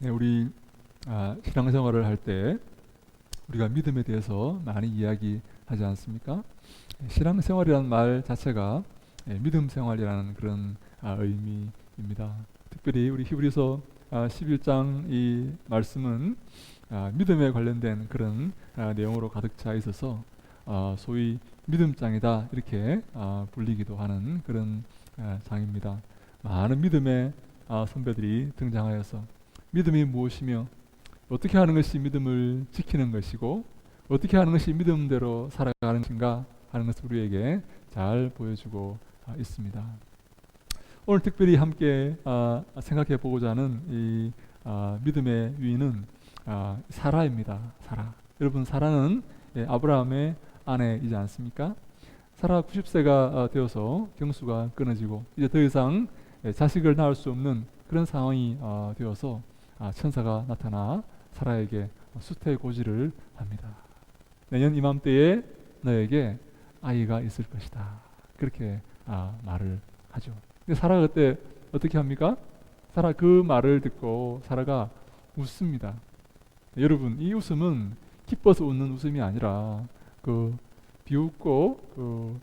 우리 신앙생활을 할 때 우리가 믿음에 대해서 많이 이야기하지 않습니까? 신앙생활이라는 말 자체가 믿음 생활이라는 그런 의미입니다. 특별히 우리 히브리서 11장 이 말씀은 믿음에 관련된 그런 내용으로 가득 차 있어서 소위 믿음장이다 이렇게 불리기도 하는 그런 장입니다. 많은 믿음의 선배들이 등장하여서 믿음이 무엇이며 어떻게 하는 것이 믿음을 지키는 것이고 어떻게 하는 것이 믿음대로 살아가는 것인가 하는 것을 우리에게 잘 보여주고 있습니다. 오늘 특별히 함께 생각해 보고자 하는 이 믿음의 위인은 사라입니다. 사라. 여러분, 사라는 아브라함의 아내이지 않습니까? 사라 90세가 되어서 경수가 끊어지고 이제 더 이상 자식을 낳을 수 없는 그런 상황이 되어서 천사가 나타나 사라에게 수태고지를 합니다. 내년 이맘때에 너에게 아이가 있을 것이다. 그렇게 말을 하죠. 근데 사라가 그때 어떻게 합니까? 사라 그 말을 듣고 사라가 웃습니다. 여러분, 이 웃음은 기뻐서 웃는 웃음이 아니라 비웃고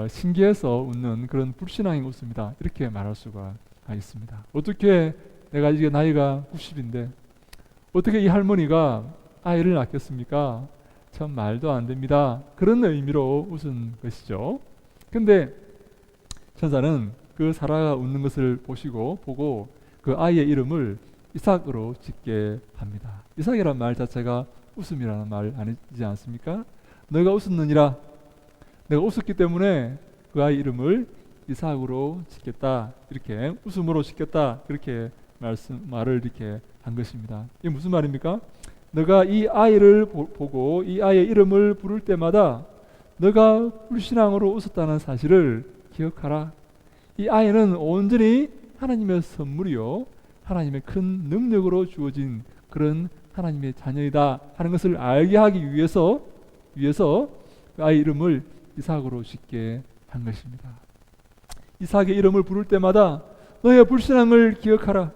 신기해서 웃는 그런 불신앙의 웃음이다. 이렇게 말할 수가 있습니다. 어떻게 내가 이제 나이가 90인데 어떻게 이 할머니가 아이를 낳겠습니까? 참 말도 안 됩니다. 그런 의미로 웃은 것이죠. 근데 천사는 그 사라가 웃는 것을 보고 그 아이의 이름을 이삭으로 짓게 합니다. 이삭이란 말 자체가 웃음이라는 말 아니지 않습니까? 너가 웃었느니라. 내가 웃었기 때문에 그 아이 이름을 이삭으로 짓겠다. 이렇게 웃음으로 짓겠다. 그렇게 말을 이렇게 한 것입니다. 이게 무슨 말입니까? 너가 이 아이를 보고 이 아이의 이름을 부를 때마다 너가 불신앙으로 웃었다는 사실을 기억하라. 이 아이는 온전히 하나님의 선물이요 하나님의 큰 능력으로 주어진 그런 하나님의 자녀이다 하는 것을 알게 하기 위해서 그 아이 이름을 이삭으로 짓게 한 것입니다. 이삭의 이름을 부를 때마다 너의 불신앙을 기억하라.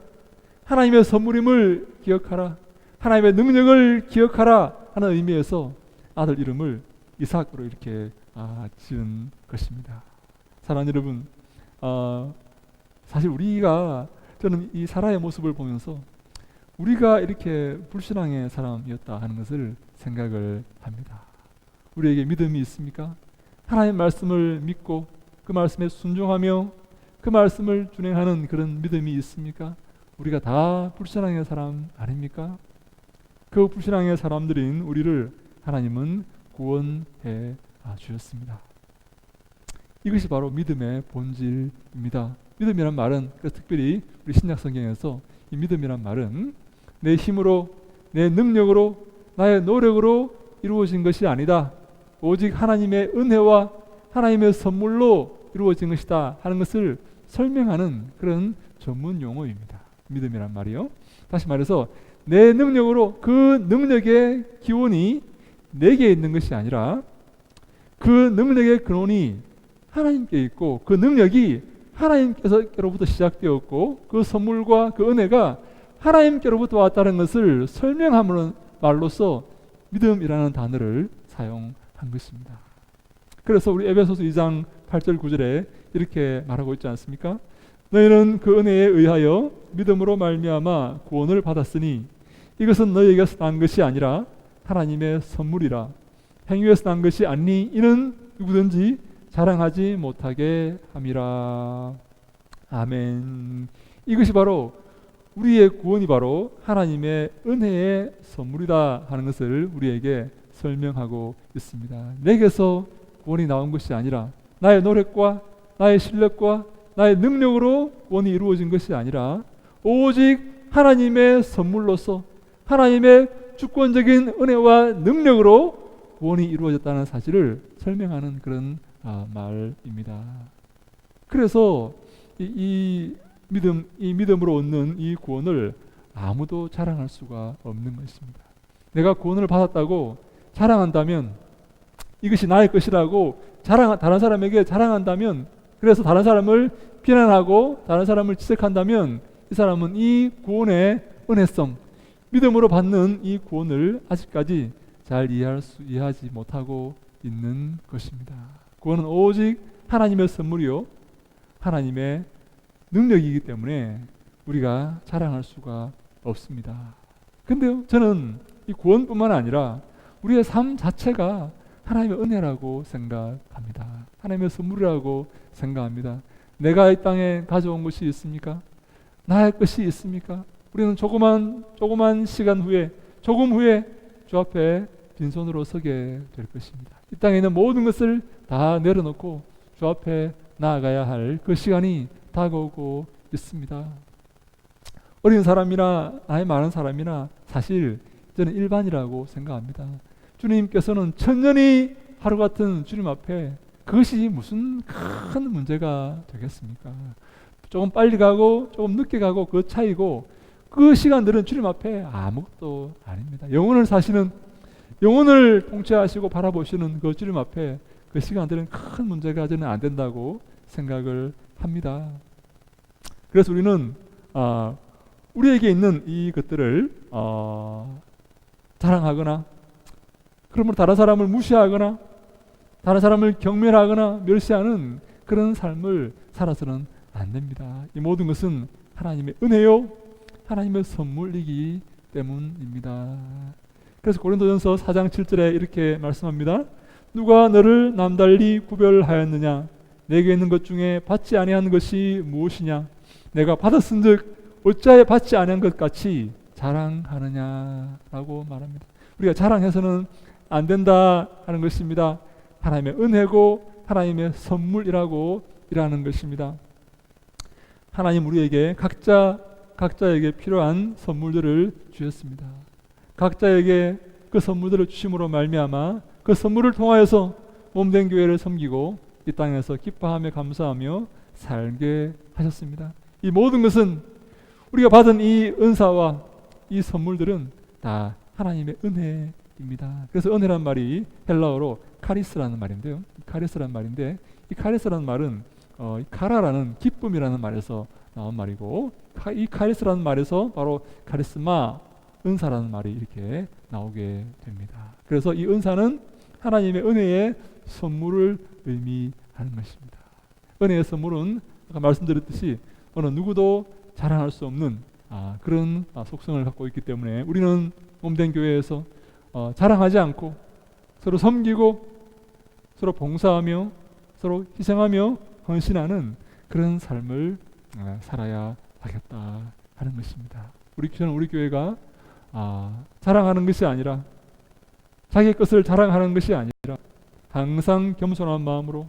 하나님의 선물임을 기억하라. 하나님의 능력을 기억하라 하는 의미에서 아들 이름을 이삭으로 이렇게 지은 것입니다. 사랑하는 여러분, 사실 저는 이 사라의 모습을 보면서 우리가 이렇게 불신앙의 사람이었다 하는 것을 생각을 합니다. 우리에게 믿음이 있습니까? 하나님의 말씀을 믿고 그 말씀에 순종하며 그 말씀을 준행하는 그런 믿음이 있습니까? 우리가 다 불신앙의 사람 아닙니까? 그 불신앙의 사람들인 우리를 하나님은 구원해 주셨습니다. 이것이 바로 믿음의 본질입니다. 믿음이란 말은 특별히 우리 신약 성경에서 이 믿음이란 말은 내 힘으로 내 능력으로 나의 노력으로 이루어진 것이 아니다. 오직 하나님의 은혜와 하나님의 선물로 이루어진 것이다 하는 것을 설명하는 그런 전문 용어입니다. 믿음이란 말이요. 다시 말해서 내 능력으로 그 능력의 기원이 내게 있는 것이 아니라 그 능력의 근원이 하나님께 있고 그 능력이 하나님께로부터 시작되었고 그 선물과 그 은혜가 하나님께로부터 왔다는 것을 설명하는 말로서 믿음이라는 단어를 사용한 것입니다. 그래서 우리 에베소서 2장 8절 9절에 이렇게 말하고 있지 않습니까? 너희는 그 은혜에 의하여 믿음으로 말미암아 구원을 받았으니 이것은 너희에게서 난 것이 아니라 하나님의 선물이라. 행위에서 난 것이 아니 이는 누구든지 자랑하지 못하게 함이라. 아멘. 이것이 바로 우리의 구원이 바로 하나님의 은혜의 선물이다 하는 것을 우리에게 설명하고 있습니다. 내게서 구원이 나온 것이 아니라 나의 노력과 나의 실력과 나의 능력으로 구원이 이루어진 것이 아니라 오직 하나님의 선물로서 하나님의 주권적인 은혜와 능력으로 구원이 이루어졌다는 사실을 설명하는 그런 말입니다. 그래서 이 믿음으로 얻는 이 구원을 아무도 자랑할 수가 없는 것입니다. 내가 구원을 받았다고 자랑한다면 이것이 나의 것이라고 다른 사람에게 자랑한다면 그래서 다른 사람을 비난하고 다른 사람을 지적한다면 이 사람은 이 구원의 은혜성, 믿음으로 받는 이 구원을 아직까지 잘 이해하지 못하고 있는 것입니다. 구원은 오직 하나님의 선물이요, 하나님의 능력이기 때문에 우리가 자랑할 수가 없습니다. 근데요, 저는 이 구원뿐만 아니라 우리의 삶 자체가 하나님의 은혜라고 생각합니다. 하나님의 선물이라고 생각합니다. 내가 이 땅에 가져온 것이 있습니까? 나의 것이 있습니까? 우리는 조그만 시간 후에, 조금 후에 주 앞에 빈손으로 서게 될 것입니다. 이 땅에 있는 모든 것을 다 내려놓고 주 앞에 나아가야 할 그 시간이 다가오고 있습니다. 어린 사람이나 나이 많은 사람이나 사실 저는 일반이라고 생각합니다. 주님께서는 천년이 하루 같은 주님 앞에 그것이 무슨 큰 문제가 되겠습니까? 조금 빨리 가고 조금 늦게 가고 그 차이고, 그 시간들은 주님 앞에 아무것도 아닙니다. 영혼을 통치하시고 바라보시는 그 주님 앞에 그 시간들은 큰 문제가 저는 안 된다고 생각을 합니다. 그래서 우리는 우리에게 있는 이 것들을 자랑하거나, 그러므로 다른 사람을 무시하거나 다른 사람을 경멸하거나 멸시하는 그런 삶을 살아서는 안 됩니다. 이 모든 것은 하나님의 은혜요, 하나님의 선물이기 때문입니다. 그래서 고린도전서 4장 7절에 이렇게 말씀합니다. 누가 너를 남달리 구별하였느냐? 내게 있는 것 중에 받지 아니한 것이 무엇이냐? 내가 받았은즉 어찌하여 받지 아니한 것 같이 자랑하느냐라고 말합니다. 우리가 자랑해서는 안 된다 하는 것입니다. 하나님의 은혜고 하나님의 선물이라고 일하는 것입니다. 하나님 우리에게 각자에게 필요한 선물들을 주셨습니다. 각자에게 그 선물들을 주심으로 말미암아 그 선물을 통하여서 몸된 교회를 섬기고 이 땅에서 기뻐하며 감사하며 살게 하셨습니다. 이 모든 것은 우리가 받은 이 은사와 이 선물들은 다 하나님의 은혜입니다. 그래서 은혜란 말이 헬라어로 카리스라는 말인데요. 카리스라는 말인데, 이 카리스라는 말은 카라라는 기쁨이라는 말에서 나온 말이고, 이 카리스라는 말에서 바로 카리스마, 은사라는 말이 이렇게 나오게 됩니다. 그래서 이 은사는 하나님의 은혜의 선물을 의미하는 것입니다. 은혜의 선물은 아까 말씀드렸듯이 어느 누구도 자랑할 수 없는 그런 속성을 갖고 있기 때문에 우리는 몸된 교회에서 자랑하지 않고 서로 섬기고 서로 봉사하며 서로 희생하며 헌신하는 그런 삶을 살아야 하겠다 하는 것입니다. 저는 우리 교회가 자랑하는 것이 아니라, 자기 것을 자랑하는 것이 아니라 항상 겸손한 마음으로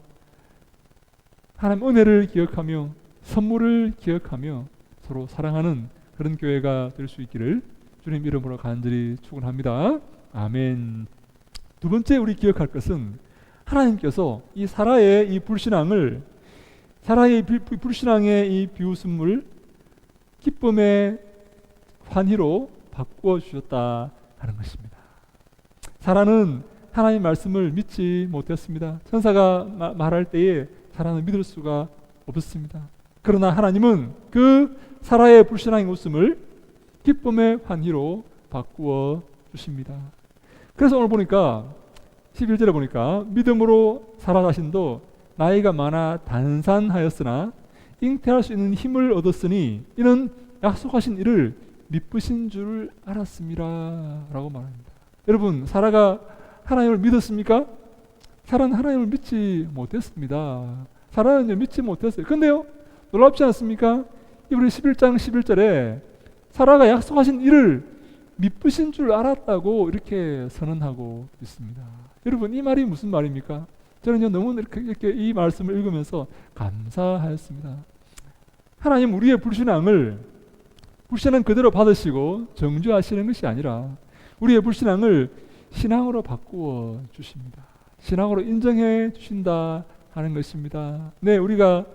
하나님 은혜를 기억하며 선물을 기억하며 서로 사랑하는 그런 교회가 될 수 있기를 주님 이름으로 간절히 축원합니다. 아멘. 두 번째 우리 기억할 것은 하나님께서 이 사라의 이 불신앙의 이 비웃음을 기쁨의 환희로 바꾸어 주셨다 하는 것입니다. 사라는 하나님 말씀을 믿지 못했습니다. 천사가 말할 때에 사라는 믿을 수가 없었습니다. 그러나 하나님은 그 사라의 불신앙의 웃음을 기쁨의 환희로 바꾸어 주십니다. 그래서 오늘 보니까 11절에 보니까 믿음으로 사라 자신도 나이가 많아 단산하였으나 잉태할 수 있는 힘을 얻었으니 이는 약속하신 이를 미쁘신 줄 알았습니다 라고 말합니다. 여러분, 사라가 하나님을 믿었습니까? 사라는 하나님을 믿지 못했습니다. 사라는 믿지 못했어요. 근데요, 놀랍지 않습니까? 이브리 11장 11절에 사라가 약속하신 이를 미쁘신 줄 알았다고 이렇게 선언하고 있습니다. 여러분, 이 말이 무슨 말입니까? 저는요, 너무 이렇게 이 말씀을 읽으면서 감사하였습니다. 하나님 우리의 불신앙 그대로 받으시고 정죄하시는 것이 아니라 우리의 불신앙을 신앙으로 바꾸어 주십니다. 신앙으로 인정해 주신다 하는 것입니다. 네, 우리가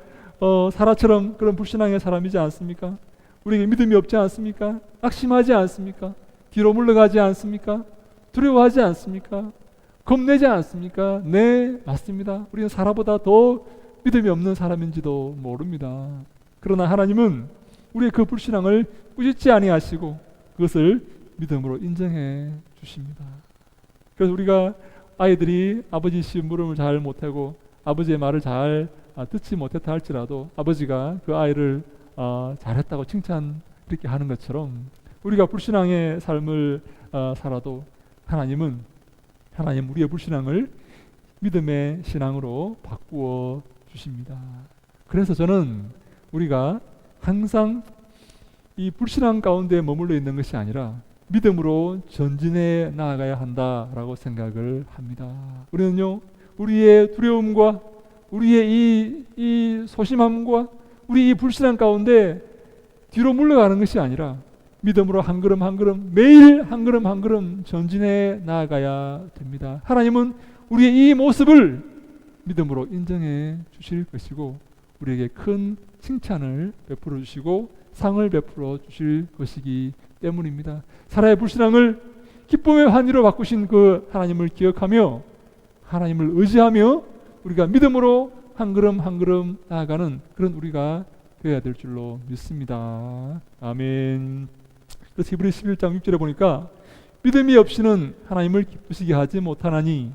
사라처럼 그런 불신앙의 사람이지 않습니까? 우리에게 믿음이 없지 않습니까? 낙심하지 않습니까? 뒤로 물러가지 않습니까? 두려워하지 않습니까? 겁내지 않습니까? 네, 맞습니다. 우리는 사라보다 더 믿음이 없는 사람인지도 모릅니다. 그러나 하나님은 우리의 그 불신앙을 꾸짖지 아니하시고 그것을 믿음으로 인정해 주십니다. 그래서 우리가 아이들이 아버지 심부름을 잘 못하고 아버지의 말을 잘 듣지 못했다 할지라도 아버지가 그 아이를 잘했다고 칭찬 이렇게 하는 것처럼 우리가 불신앙의 삶을 살아도 하나님 우리의 불신앙을 믿음의 신앙으로 바꾸어 주십니다. 그래서 저는 우리가 항상 이 불신앙 가운데 머물러 있는 것이 아니라 믿음으로 전진해 나아가야 한다라고 생각을 합니다. 우리는요, 우리의 두려움과 우리의 이 소심함과 우리 이 불신앙 가운데 뒤로 물러가는 것이 아니라 믿음으로 한 걸음 한 걸음, 매일 한 걸음 한 걸음 전진해 나아가야 됩니다. 하나님은 우리의 이 모습을 믿음으로 인정해 주실 것이고 우리에게 큰 칭찬을 베풀어 주시고 상을 베풀어 주실 것이기 때문입니다. 사라의 불신앙을 기쁨의 환희로 바꾸신 그 하나님을 기억하며 하나님을 의지하며 우리가 믿음으로 한 걸음 한 걸음 나아가는 그런 우리가 되어야 될 줄로 믿습니다. 아멘. 그래서 히브리 11장 6절에 보니까 믿음이 없이는 하나님을 기쁘시게 하지 못하나니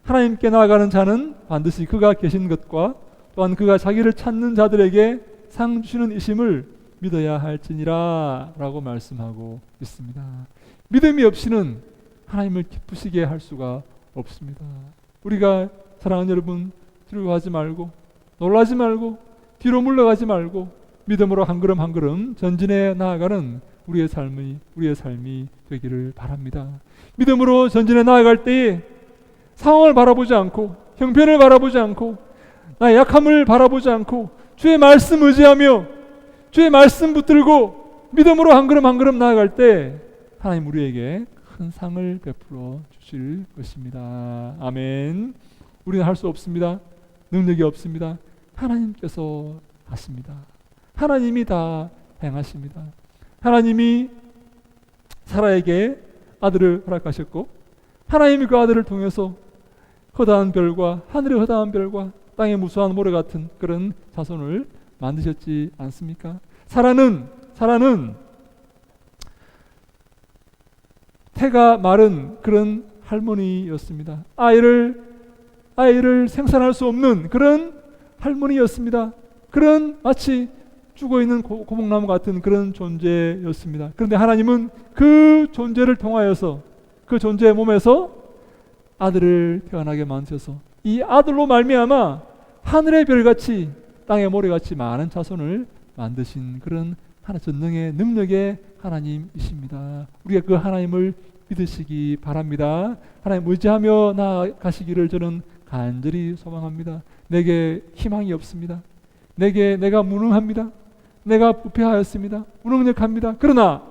하나님께 나아가는 자는 반드시 그가 계신 것과 또한 그가 자기를 찾는 자들에게 상 주시는 이심을 믿어야 할지니라 라고 말씀하고 있습니다. 믿음이 없이는 하나님을 기쁘시게 할 수가 없습니다. 우리가 사랑하는 여러분, 두려워하지 말고 놀라지 말고 뒤로 물러가지 말고 믿음으로 한 걸음 한 걸음 전진해 나아가는 우리의 삶이 되기를 바랍니다. 믿음으로 전진해 나아갈 때에 상황을 바라보지 않고 형편을 바라보지 않고 나의 약함을 바라보지 않고 주의 말씀 의지하며 주의 말씀 붙들고 믿음으로 한 걸음 한 걸음 나아갈 때 하나님 우리에게 큰 상을 베풀어 주실 것입니다. 아멘. 우리는 할 수 없습니다. 능력이 없습니다. 하나님께서 하십니다. 하나님이 다 행하십니다. 하나님이 사라에게 아들을 허락하셨고 하나님이 그 아들을 통해서 허다한 별과 하늘의 허다한 별과 땅의 무수한 모래 같은 그런 자손을 만드셨지 않습니까? 사라는 태가 마른 그런 할머니였습니다. 아이를 생산할 수 없는 그런 할머니였습니다. 그런 마치 죽어있는 고목나무 같은 그런 존재였습니다. 그런데 하나님은 그 존재를 통하여서 그 존재의 몸에서 아들을 태어나게 만드셔서 이 아들로 말미암아 하늘의 별같이 땅의 모래같이 많은 자손을 만드신 그런 전능의 능력의 하나님이십니다. 우리가 그 하나님을 믿으시기 바랍니다. 하나님 의지하며 나아가시기를 저는 간절히 소망합니다. 내게 희망이 없습니다. 내가 무능합니다. 내가 부패하였습니다. 무능력합니다. 그러나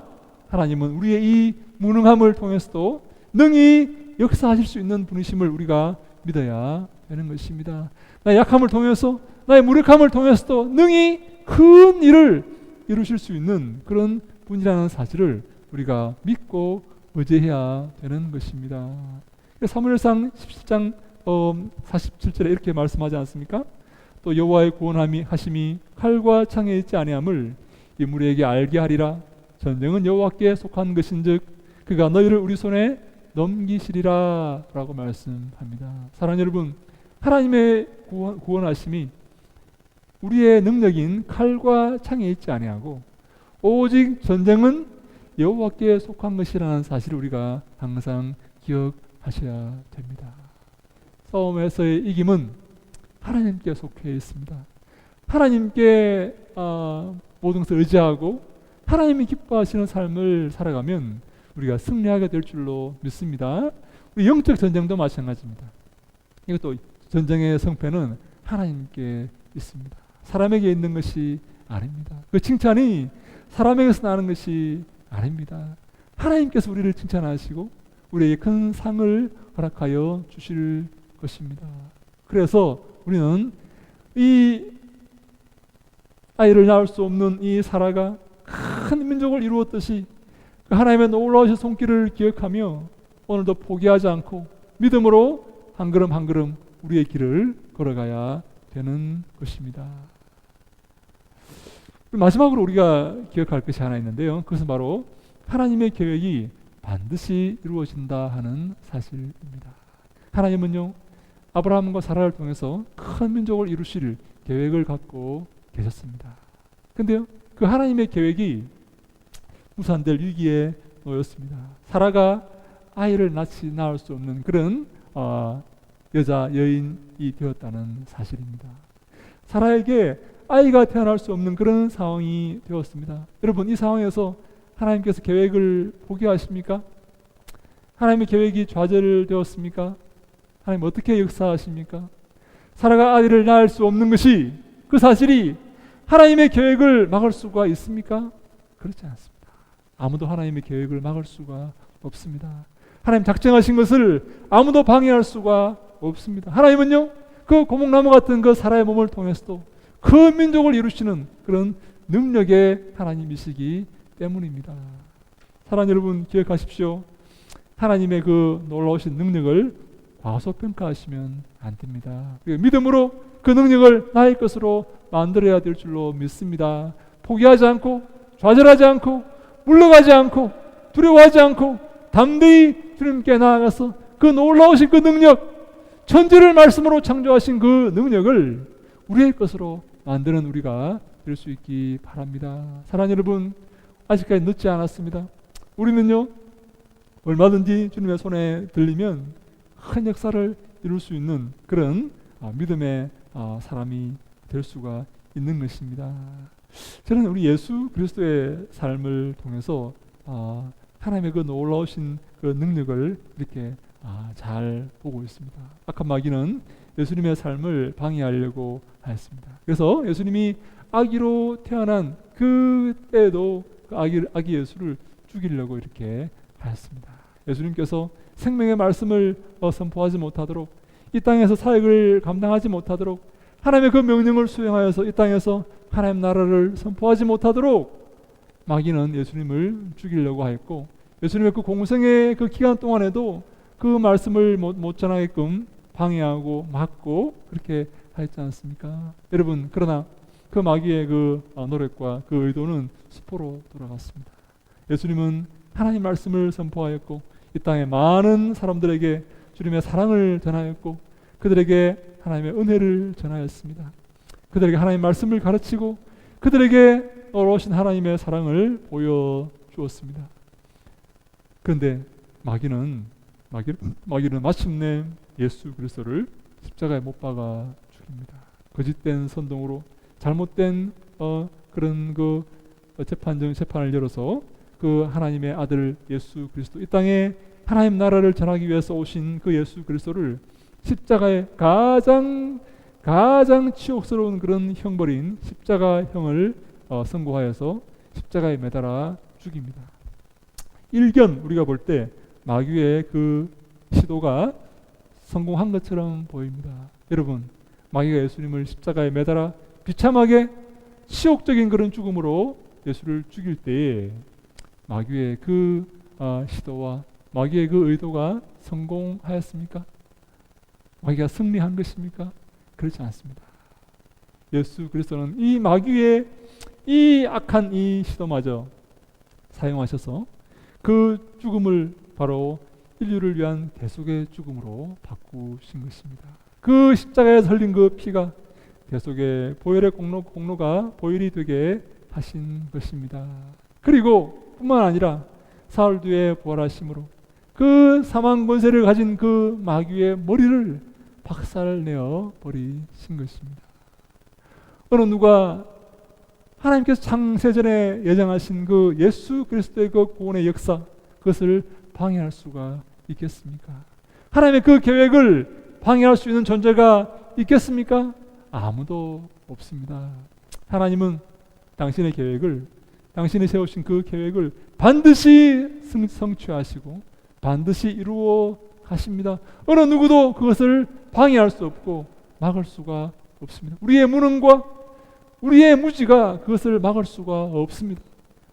하나님은 우리의 이 무능함을 통해서도 능히 역사하실 수 있는 분이심을 우리가 믿어야 되는 것입니다. 나의 약함을 통해서 나의 무력함을 통해서도 능히 큰 일을 이루실 수 있는 그런 분이라는 사실을 우리가 믿고 의지해야 되는 것입니다. 사무엘상 17장 47절에 이렇게 말씀하지 않습니까? 또 여호와의 구원함이 하심이 칼과 창에 있지 아니함을 인물에게 알게 하리라. 전쟁은 여호와께 속한 것인즉 그가 너희를 우리 손에 넘기시리라 라고 말씀합니다. 사랑하는 여러분, 하나님의 구원하심이 우리의 능력인 칼과 창에 있지 아니하고 오직 전쟁은 여호와께 속한 것이라는 사실을 우리가 항상 기억하셔야 됩니다. 싸움에서의 이김은 하나님께 속해 있습니다. 하나님께 모든 것을 의지하고 하나님이 기뻐하시는 삶을 살아가면 우리가 승리하게 될 줄로 믿습니다. 우리 영적 전쟁도 마찬가지입니다. 이것도 전쟁의 성패는 하나님께 있습니다. 사람에게 있는 것이 아닙니다. 그 칭찬이 사람에게서 나는 것이 아닙니다. 하나님께서 우리를 칭찬하시고 우리에게 큰 상을 허락하여 주실 것입니다. 그래서 우리는 이 아이를 낳을 수 없는 이 사라가 큰 민족을 이루었듯이 그 하나님의 놀라우신 손길을 기억하며 오늘도 포기하지 않고 믿음으로 한 걸음 한 걸음 우리의 길을 걸어가야 되는 것입니다. 마지막으로 우리가 기억할 것이 하나 있는데요. 그것은 바로 하나님의 계획이 반드시 이루어진다 하는 사실입니다. 하나님은요, 아브라함과 사라를 통해서 큰 민족을 이루실 계획을 갖고 계셨습니다. 근데요, 그 하나님의 계획이 무산될 위기에 놓였습니다. 사라가 아이를 낳을 수 없는 그런 여인이 되었다는 사실입니다. 사라에게 아이가 태어날 수 없는 그런 상황이 되었습니다. 여러분, 이 상황에서 하나님께서 계획을 포기하십니까? 하나님의 계획이 좌절되었습니까? 하나님 어떻게 역사하십니까? 사라가 아이를 낳을 수 없는 것이, 그 사실이 하나님의 계획을 막을 수가 있습니까? 그렇지 않습니다. 아무도 하나님의 계획을 막을 수가 없습니다. 하나님 작정하신 것을 아무도 방해할 수가 없습니다. 하나님은요, 그 고목나무 같은 그 사라의 몸을 통해서도 그 민족을 이루시는 그런 능력의 하나님이시기 때문입니다. 사랑하는 여러분, 기억하십시오. 하나님의 그 놀라우신 능력을 과소평가하시면 안 됩니다. 믿음으로 그 능력을 나의 것으로 만들어야 될 줄로 믿습니다. 포기하지 않고, 좌절하지 않고, 물러가지 않고, 두려워하지 않고 담대히 주님께 나아가서 그 놀라우신 그 능력, 천지를 말씀으로 창조하신 그 능력을 우리의 것으로 만드는 우리가 될 수 있기 바랍니다. 사랑하는 여러분, 아직까지 늦지 않았습니다. 우리는요, 얼마든지 주님의 손에 들리면 큰 역사를 이룰 수 있는 그런 믿음의 사람이 될 수가 있는 것입니다. 저는 우리 예수 그리스도의 삶을 통해서 하나님의 그 놀라우신 그 능력을 이렇게 잘 보고 있습니다. 악한 마귀는 예수님의 삶을 방해하려고 하였습니다. 그래서 예수님이 아기로 태어난 그때도 그 아기 예수를 죽이려고 이렇게 하였습니다. 예수님께서 생명의 말씀을 선포하지 못하도록, 이 땅에서 사역을 감당하지 못하도록, 하나님의 그 명령을 수행하여서 이 땅에서 하나님 나라를 선포하지 못하도록 마귀는 예수님을 죽이려고 하였고, 예수님의 그 공생의 그 기간 동안에도 그 말씀을 못 전하게끔 방해하고 막고 그렇게 하였지 않습니까? 여러분, 그러나 그 마귀의 그 노력과 그 의도는 수포로 돌아갔습니다. 예수님은 하나님 말씀을 선포하였고, 이 땅에 많은 사람들에게 주님의 사랑을 전하였고, 그들에게 하나님의 은혜를 전하였습니다. 그들에게 하나님 말씀을 가르치고, 그들에게 놀라우신 하나님의 사랑을 보여주었습니다. 그런데 마귀는 마침내 예수 그리스도를 십자가에 못 박아 죽입니다. 거짓된 선동으로 잘못된 그런 그 재판을 열어서 그 하나님의 아들 예수 그리스도, 이 땅에 하나님 나라를 전하기 위해서 오신 그 예수 그리스도를 십자가에 가장 치욕스러운 그런 형벌인 십자가형을 선고하여서 십자가에 매달아 죽입니다. 일견 우리가 볼 때 마귀의 그 시도가 성공한 것처럼 보입니다. 여러분, 마귀가 예수님을 십자가에 매달아 비참하게 치욕적인 그런 죽음으로 예수를 죽일 때에 마귀의 그 시도와 마귀의 그 의도가 성공하였습니까? 마귀가 승리한 것입니까? 그렇지 않습니다. 예수 그리스도는 이 마귀의 이 악한 이 시도마저 사용하셔서 그 죽음을 바로 인류를 위한 대속의 죽음으로 바꾸신 것입니다. 그 십자가에서 흘린 그 피가 대속의 보혈의 공로가 보혈이 되게 하신 것입니다. 그리고 뿐만 아니라 사흘 뒤에 부활하심으로 그 사망 권세를 가진 그 마귀의 머리를 박살내어 버리신 것입니다. 어느 누가 하나님께서 창세전에 예정하신 그 예수 그리스도의 그 구원의 역사, 그것을 방해할 수가 있겠습니까? 하나님의 그 계획을 방해할 수 있는 존재가 있겠습니까? 아무도 없습니다. 하나님은 당신의 계획을, 당신이 세우신 그 계획을 반드시 성취하시고 반드시 이루어 가십니다. 어느 누구도 그것을 방해할 수 없고 막을 수가 없습니다. 우리의 무능과 우리의 무지가 그것을 막을 수가 없습니다.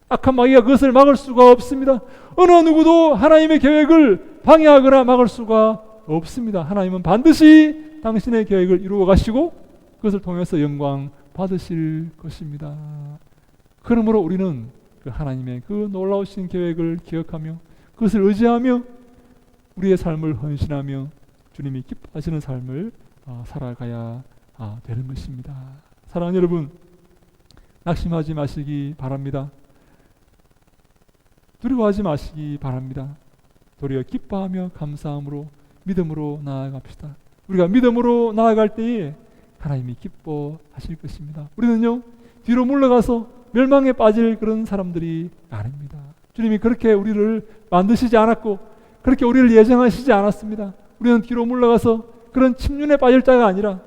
악한 마귀가 그것을 막을 수가 없습니다. 어느 누구도 하나님의 계획을 방해하거나 막을 수가 없습니다. 하나님은 반드시 당신의 계획을 이루어 가시고 그것을 통해서 영광 받으실 것입니다. 그러므로 우리는 그 하나님의 그 놀라우신 계획을 기억하며 그것을 의지하며 우리의 삶을 헌신하며 주님이 기뻐하시는 삶을 살아가야 되는 것입니다. 사랑하는 여러분, 낙심하지 마시기 바랍니다. 두려워하지 마시기 바랍니다. 도리어 기뻐하며 감사함으로 믿음으로 나아갑시다. 우리가 믿음으로 나아갈 때에 하나님이 기뻐하실 것입니다. 우리는요, 뒤로 물러가서 멸망에 빠질 그런 사람들이 아닙니다. 주님이 그렇게 우리를 만드시지 않았고 그렇게 우리를 예정하시지 않았습니다. 우리는 뒤로 물러가서 그런 침륜에 빠질 자가 아니라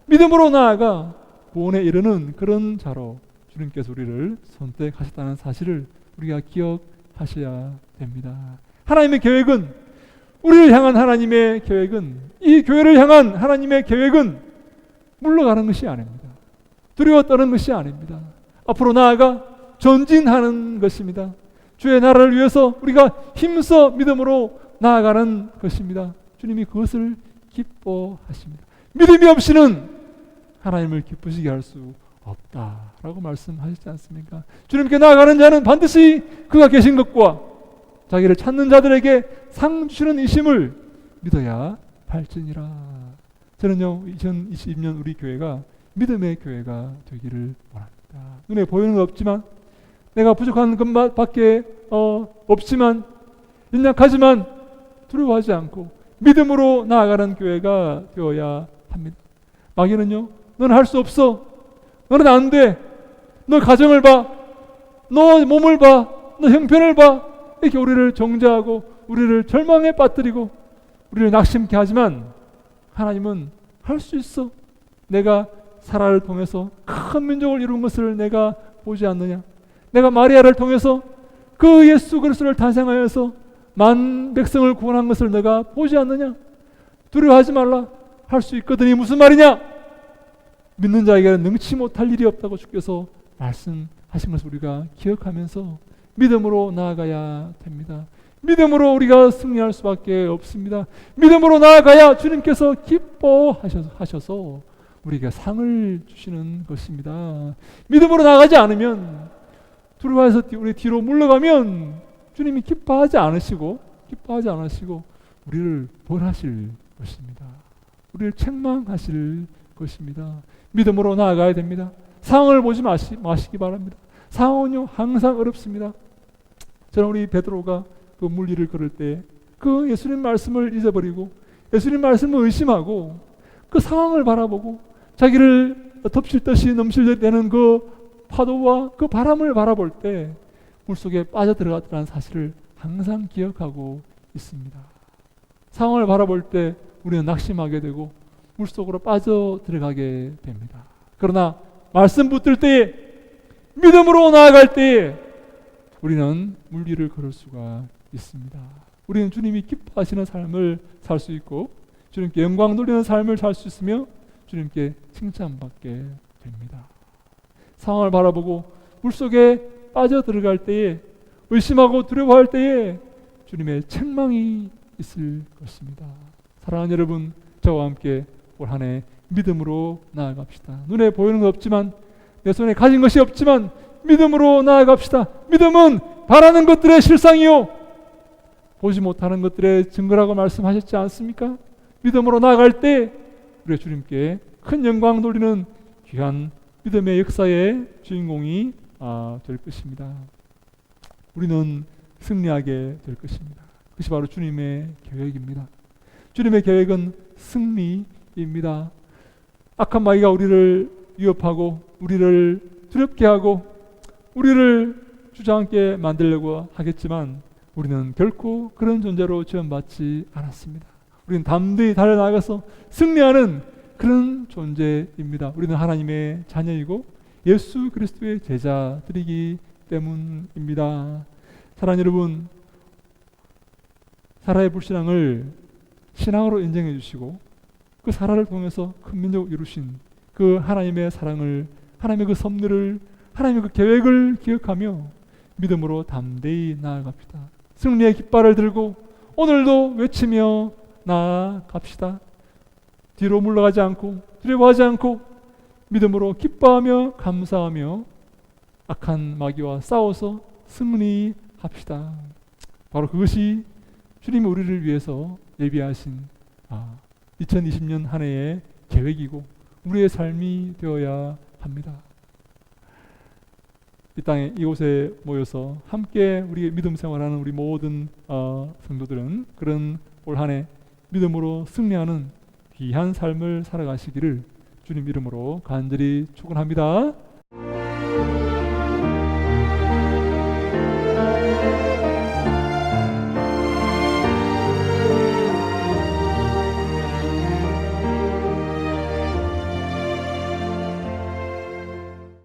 믿음으로 나아가 구원에 이르는 그런 자로 주님께서 우리를 선택하셨다는 사실을 우리가 기억하셔야 됩니다. 하나님의 계획은, 우리를 향한 하나님의 계획은, 이 교회를 향한 하나님의 계획은 물러가는 것이 아닙니다. 두려워 떠는 것이 아닙니다. 앞으로 나아가 전진하는 것입니다. 주의 나라를 위해서 우리가 힘써 믿음으로 나아가는 것입니다. 주님이 그것을 기뻐하십니다. 믿음이 없이는 하나님을 기쁘시게 할 수 없다라고 말씀하셨지 않습니까? 주님께 나아가는 자는 반드시 그가 계신 것과 자기를 찾는 자들에게 상 주시는 이심을 믿어야 할지니라. 저는요, 2022년 우리 교회가 믿음의 교회가 되기를 원합니다. 눈에 보이는 건 없지만, 내가 부족한 것밖에 없지만, 연약하지만 두려워하지 않고 믿음으로 나아가는 교회가 되어야 합니다. 마귀는요, 너는 할 수 없어, 너는 안 돼, 너 가정을 봐, 너 몸을 봐, 너 형편을 봐, 이렇게 우리를 정죄하고 우리를 절망에 빠뜨리고 우리를 낙심케 하지만, 하나님은 할 수 있어. 내가 사라를 통해서 큰 민족을 이룬 것을 내가 보지 않느냐, 내가 마리아를 통해서 그 예수 그리스도를 탄생하여서 만 백성을 구원한 것을 내가 보지 않느냐. 두려워하지 말라, 할 수 있거든이 무슨 말이냐. 믿는 자에게는 능치 못할 일이 없다고 주께서 말씀하신 것을 우리가 기억하면서 믿음으로 나아가야 됩니다. 믿음으로 우리가 승리할 수밖에 없습니다. 믿음으로 나아가야 주님께서 기뻐하셔서 우리에게 상을 주시는 것입니다. 믿음으로 나아가지 않으면, 두려워해서 우리 뒤로 물러가면 주님이 기뻐하지 않으시고 우리를 벌하실 것입니다. 우리를 책망하실 것입니다. 믿음으로 나아가야 됩니다. 상황을 보지 마시기 바랍니다. 상황은요, 항상 어렵습니다. 저는 우리 베드로가 그 물리를 걸을 때 그 예수님 말씀을 잊어버리고 예수님 말씀을 의심하고 그 상황을 바라보고 자기를 덮칠 듯이 넘실대는 그 파도와 그 바람을 바라볼 때 물속에 빠져들어갔다는 사실을 항상 기억하고 있습니다. 상황을 바라볼 때 우리는 낙심하게 되고 물속으로 빠져들어가게 됩니다. 그러나 말씀 붙들 때에, 믿음으로 나아갈 때에 우리는 물 위를 걸을 수가 있습니다. 우리는 주님이 기뻐하시는 삶을 살 수 있고 주님께 영광 돌리는 삶을 살 수 있으며 주님께 칭찬받게 됩니다. 상황을 바라보고 물속에 빠져들어갈 때에, 의심하고 두려워할 때에 주님의 책망이 있을 것입니다. 사랑하는 여러분, 저와 함께 올 한 해 믿음으로 나아갑시다. 눈에 보이는 것 없지만, 내 손에 가진 것이 없지만 믿음으로 나아갑시다. 믿음은 바라는 것들의 실상이요 보지 못하는 것들의 증거라고 말씀하셨지 않습니까? 믿음으로 나아갈 때 우리 주님께 큰 영광 돌리는 귀한 믿음의 역사의 주인공이 될 것입니다. 우리는 승리하게 될 것입니다. 그것이 바로 주님의 계획입니다. 주님의 계획은 승리입니다. 악한 마귀가 우리를 위협하고 우리를 두렵게 하고 우리를 주저앉게 만들려고 하겠지만 우리는 결코 그런 존재로 지원받지 않았습니다. 우리는 담대히 달려나가서 승리하는 그런 존재입니다. 우리는 하나님의 자녀이고 예수 그리스도의 제자들이기 때문입니다. 사랑하는 여러분, 사라의 불신앙을 신앙으로 인정해 주시고 그 사라를 통해서 큰 민족을 이루신 그 하나님의 사랑을, 하나님의 그 섭리를, 하나님의 그 계획을 기억하며 믿음으로 담대히 나아갑시다. 승리의 깃발을 들고 오늘도 외치며 나아갑시다. 뒤로 물러가지 않고 두려워하지 않고 믿음으로 기뻐하며 감사하며 악한 마귀와 싸워서 승리합시다. 바로 그것이 주님이 우리를 위해서 예비하신 2020년 한 해의 계획이고 우리의 삶이 되어야 합니다. 이 땅에 이곳에 모여서 함께 우리의 믿음 생활하는 우리 모든 성도들은 그런 올 한 해 믿음으로 승리하는 귀한 삶을 살아가시기를 주님 이름으로 간절히 축원합니다.